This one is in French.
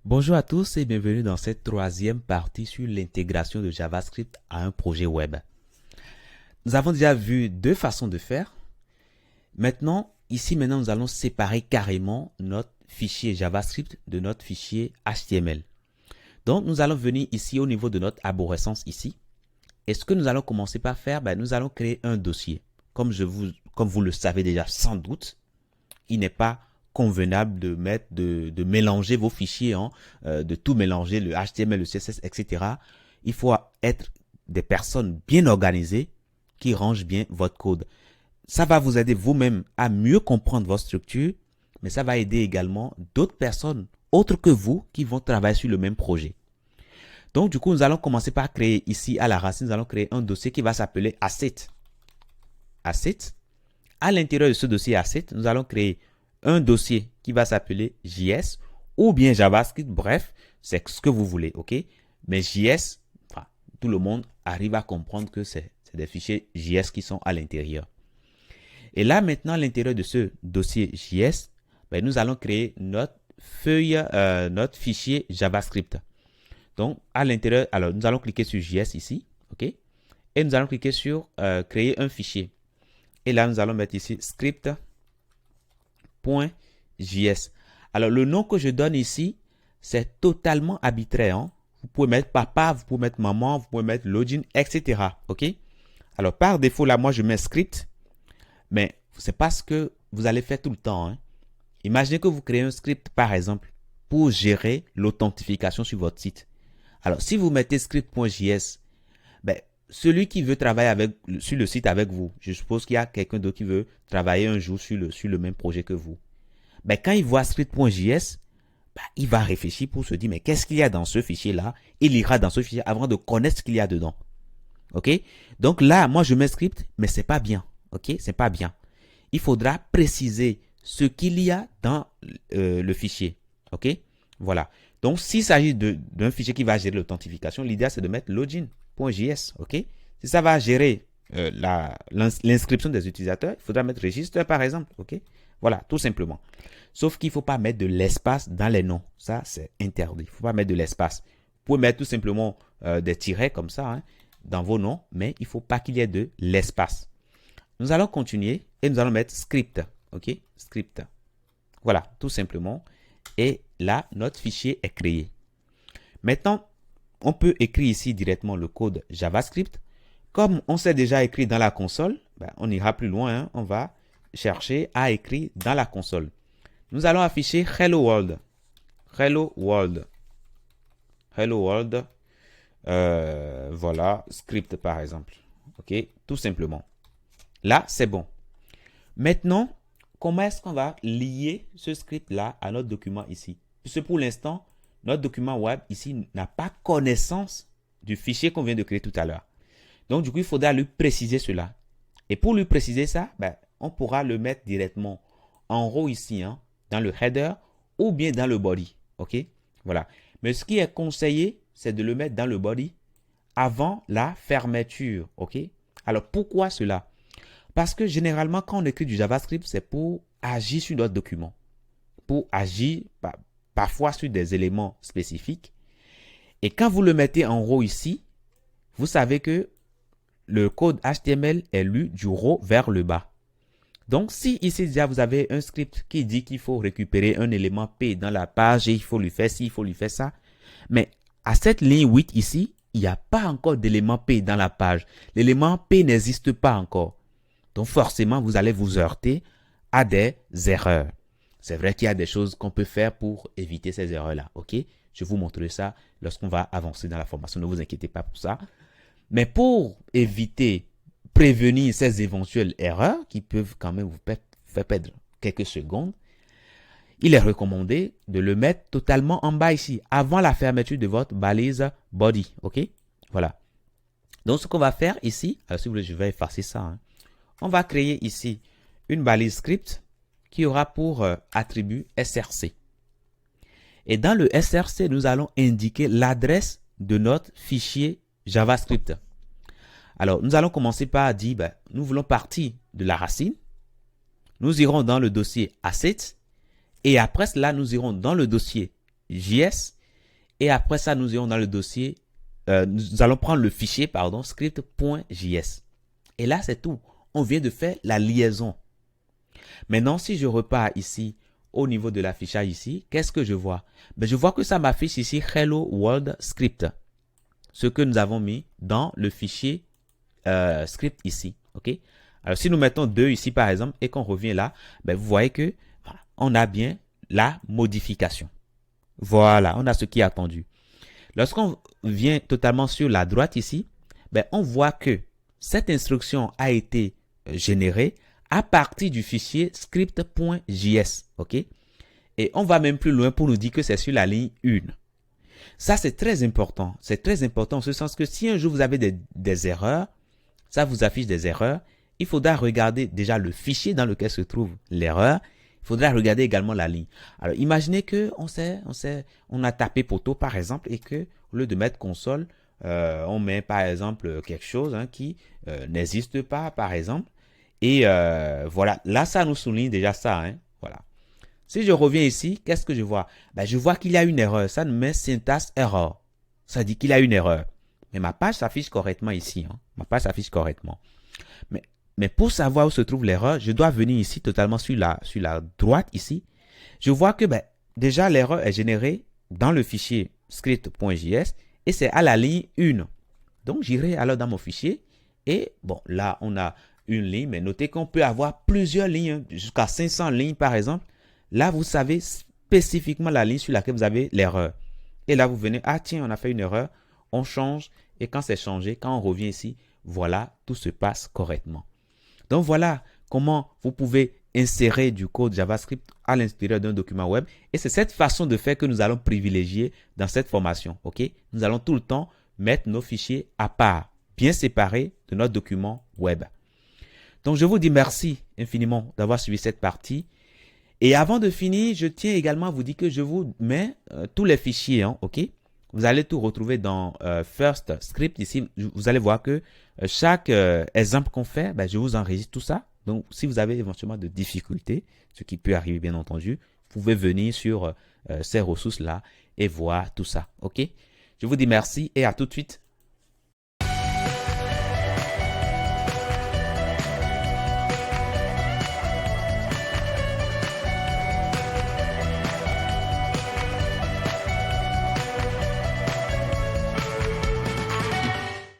Bonjour à tous et bienvenue dans cette troisième partie sur l'intégration de JavaScript à un projet web. Nous avons déjà vu deux façons de faire. Maintenant, nous allons séparer carrément notre fichier JavaScript de notre fichier HTML. Donc, nous allons venir ici au niveau de notre arborescence ici. Et ce que nous allons commencer par faire, nous allons créer un dossier. Comme vous le savez déjà sans doute, il n'est pas convenable de mélanger vos fichiers, de tout mélanger, le HTML, le CSS, etc. Il faut être des personnes bien organisées qui rangent bien votre code. Ça va vous aider vous-même à mieux comprendre votre structure, mais ça va aider également d'autres personnes autres que vous qui vont travailler sur le même projet. Donc, du coup, nous allons commencer par créer ici à la racine, nous allons créer un dossier qui va s'appeler Asset. Asset. À l'intérieur de ce dossier Asset, nous allons créer un dossier qui va s'appeler JS ou bien JavaScript, bref, c'est ce que vous voulez, ok? Mais JS, tout le monde arrive à comprendre que c'est des fichiers JS qui sont à l'intérieur. Et là, maintenant, à l'intérieur de ce dossier JS, nous allons créer notre feuille, notre fichier JavaScript. Donc, à l'intérieur, alors, nous allons cliquer sur JS ici, ok? Et nous allons cliquer sur créer un fichier. Et là, nous allons mettre ici script.js. Alors, le nom que je donne ici, c'est totalement arbitraire. Hein? Vous pouvez mettre papa, vous pouvez mettre maman, vous pouvez mettre login, etc. OK? Alors, par défaut, là, moi, je mets script. Mais c'est pas ce que vous allez faire tout le temps. Hein? Imaginez que vous créez un script, par exemple, pour gérer l'authentification sur votre site. Alors, si vous mettez script.js, celui qui veut travailler sur le site avec vous, je suppose qu'il y a quelqu'un d'autre qui veut travailler un jour sur le même projet que vous. Quand il voit script.js, il va réfléchir pour se dire, mais qu'est-ce qu'il y a dans ce fichier-là? Il ira dans ce fichier avant de connaître ce qu'il y a dedans. OK? Donc là, moi, je mets script, mais c'est pas bien. OK? C'est pas bien. Il faudra préciser ce qu'il y a dans le fichier. OK? Voilà. Donc, s'il s'agit d'un fichier qui va gérer l'authentification, l'idée, c'est de mettre login.js. OK? Si ça va gérer l'inscription des utilisateurs, il faudra mettre registre, par exemple. OK? Voilà, tout simplement. Sauf qu'il ne faut pas mettre de l'espace dans les noms. Ça, c'est interdit. Il ne faut pas mettre de l'espace. Vous pouvez mettre tout simplement des tirets comme ça dans vos noms, mais il ne faut pas qu'il y ait de l'espace. Nous allons continuer et nous allons mettre script. OK? Script. Voilà, tout simplement. Et là, notre fichier est créé. Maintenant, on peut écrire ici directement le code JavaScript. Comme on s'est déjà écrit dans la console, on ira plus loin. Hein. On va chercher à écrire dans la console. Nous allons afficher Hello World. Hello World. Hello World. Voilà, script par exemple. OK, tout simplement. Là, c'est bon. Maintenant, comment est-ce qu'on va lier ce script-là à notre document ici? Puisque pour l'instant, notre document web ici n'a pas connaissance du fichier qu'on vient de créer tout à l'heure. Donc, du coup, il faudra lui préciser cela. Et pour lui préciser ça, on pourra le mettre directement en haut ici, dans le header ou bien dans le body. OK? Voilà. Mais ce qui est conseillé, c'est de le mettre dans le body avant la fermeture. OK? Alors, pourquoi cela? Parce que généralement, quand on écrit du JavaScript, c'est pour agir sur notre document. Pour agir parfois sur des éléments spécifiques. Et quand vous le mettez en haut ici, vous savez que le code HTML est lu du haut vers le bas. Donc, si ici déjà vous avez un script qui dit qu'il faut récupérer un élément P dans la page et il faut lui faire ci, il faut lui faire ça. Mais à cette ligne 8 ici, il n'y a pas encore d'élément P dans la page. L'élément P n'existe pas encore. Donc, forcément, vous allez vous heurter à des erreurs. C'est vrai qu'il y a des choses qu'on peut faire pour éviter ces erreurs-là. OK? Je vous montrerai ça lorsqu'on va avancer dans la formation. Ne vous inquiétez pas pour ça. Mais pour éviter, prévenir ces éventuelles erreurs qui peuvent quand même vous faire perdre quelques secondes, il est recommandé de le mettre totalement en bas ici, avant la fermeture de votre balise body. OK? Voilà. Donc, ce qu'on va faire ici, alors si vous voulez, je vais effacer ça. On va créer ici une balise script qui aura pour attribut src. Et dans le src, nous allons indiquer l'adresse de notre fichier JavaScript. Alors, nous allons commencer par dire, nous voulons partir de la racine. Nous irons dans le dossier Assets. Et après cela, nous irons dans le dossier JS. Et après ça, nous irons dans le dossier, nous allons prendre le fichier, pardon, script.js. Et là, c'est tout. On vient de faire la liaison. Maintenant, si je repars ici, au niveau de l'affichage ici, qu'est-ce que je vois? Ben, je vois que ça m'affiche ici Hello World Script. Ce que nous avons mis dans le fichier script ici. OK? Alors, si nous mettons 2 ici, par exemple, et qu'on revient là, ben, vous voyez que voilà, on a bien la modification. Voilà, on a ce qui est attendu. Lorsqu'on vient totalement sur la droite ici, ben, on voit que cette instruction a été générée à partir du fichier script.js. OK? Et on va même plus loin pour nous dire que c'est sur la ligne 1. Ça, c'est très important. C'est très important en ce sens que si un jour vous avez des erreurs, ça vous affiche des erreurs, il faudra regarder déjà le fichier dans lequel se trouve l'erreur. Il faudra regarder également la ligne. Alors, imaginez que on a tapé poteau, par exemple, et que au lieu de mettre console, on met, par exemple, quelque chose qui n'existe pas, par exemple. Et voilà, là, ça nous souligne déjà ça. Voilà. Si je reviens ici, qu'est-ce que je vois? Ben, je vois qu'il y a une erreur. Ça nous met syntaxe error. Ça dit qu'il y a une erreur. Mais ma page s'affiche correctement ici. Ma page s'affiche correctement. Mais pour savoir où se trouve l'erreur, je dois venir ici totalement sur la droite ici. Je vois que ben, déjà l'erreur est générée dans le fichier script.js et c'est à la ligne 1. Donc j'irai alors dans mon fichier et bon là on a une ligne, mais notez qu'on peut avoir plusieurs lignes, jusqu'à 500 lignes par exemple. Là vous savez spécifiquement la ligne sur laquelle vous avez l'erreur. Et là vous venez, ah tiens on a fait une erreur, on change et quand c'est changé, quand on revient ici, voilà, tout se passe correctement. Donc voilà comment vous pouvez insérer du code JavaScript à l'intérieur d'un document web. Et c'est cette façon de faire que nous allons privilégier dans cette formation. OK? Nous allons tout le temps mettre nos fichiers à part, bien séparés de notre document web. Donc je vous dis merci infiniment d'avoir suivi cette partie. Et avant de finir, je tiens également à vous dire que je vous mets tous les fichiers. OK? Vous allez tout retrouver dans First Script. Ici, vous allez voir que chaque exemple qu'on fait, ben, je vous enregistre tout ça. Donc, si vous avez éventuellement de difficultés, ce qui peut arriver bien entendu, vous pouvez venir sur ces ressources-là et voir tout ça. OK? Je vous dis merci et à tout de suite.